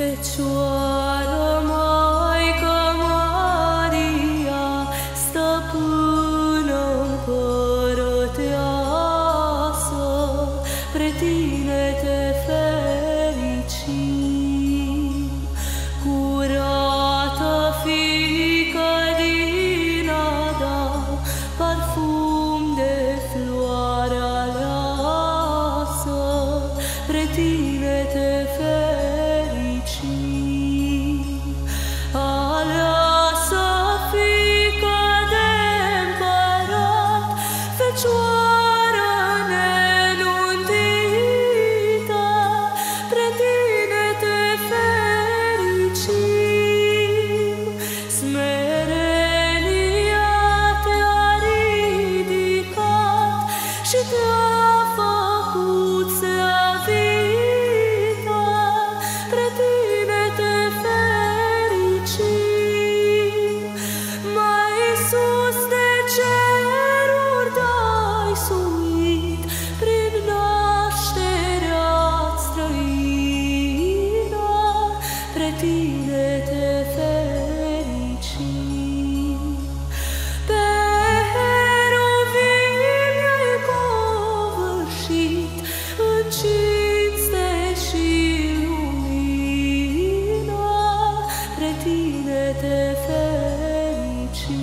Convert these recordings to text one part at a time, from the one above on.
Fecioară Maică Maria, stăpână împărăteasă, pre tine te fericim. Curată fiică din Adam, parfum de floare aleasă, pre tine te fericim. Aleasă fiică de împărat, Fecioară nenuntită, pre tine te fericim. Smerenia te-a ridicat și te-a făcut slăvită, pre tine te fericim. Mai sus de ceruri te-ai suit, prin nașterea-ți străină, pre tine te fericim. Pe heruvimi ai covârșit, în cinste și lumină, pre tine te fericim.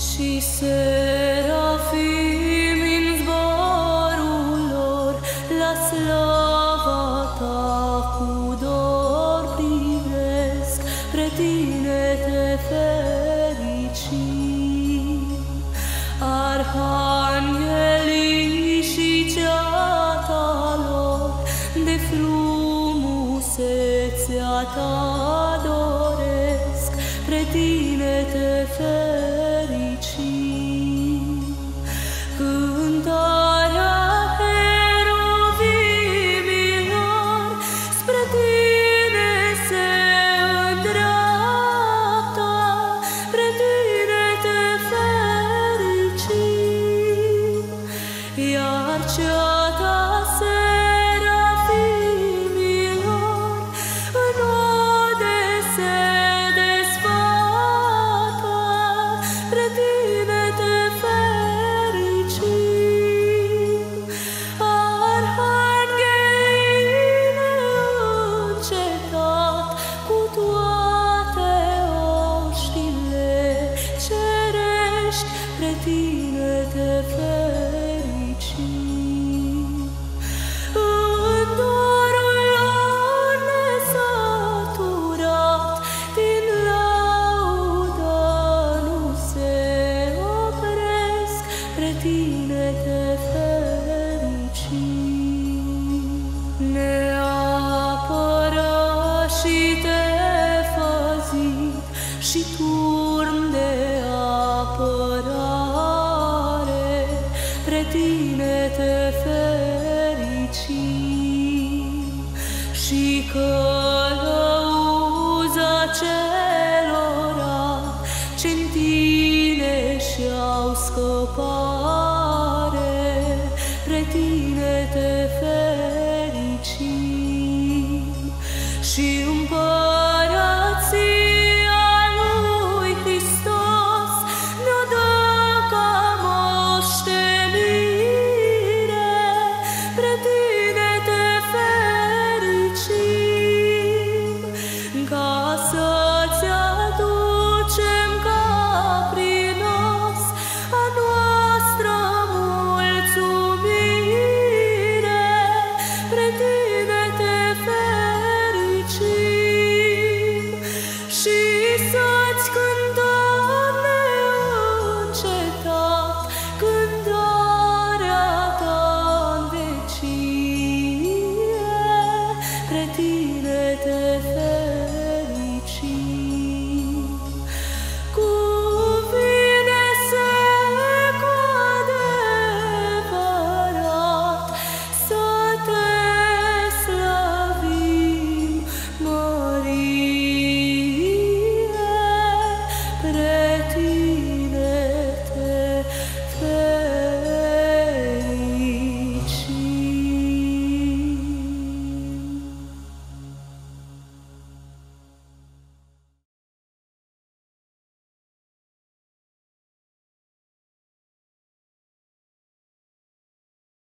Și serafimi în zborul lor, la slava ta cu dor privesc, pre tine te fericim. Arhanghelii și ceata lor, de frumusețea ta doresc, pre tine te fericim. Cântarea heruvimilor spre tine se îndreaptă, pre tine te fericim. Iar ceata serafimilor în ode se desfată, pre tine te fericim. Arhanghelii neîncetat, cu toate oștile cerești, pre tine te fericim. În dorul lor nesăturat, din laudă nu se opresc, pre tine te fericim. Neapără și te făzit și turn de apărare, pre tine te fericim. Și călăuza celora ce-n tine și-au scăpare, pre tine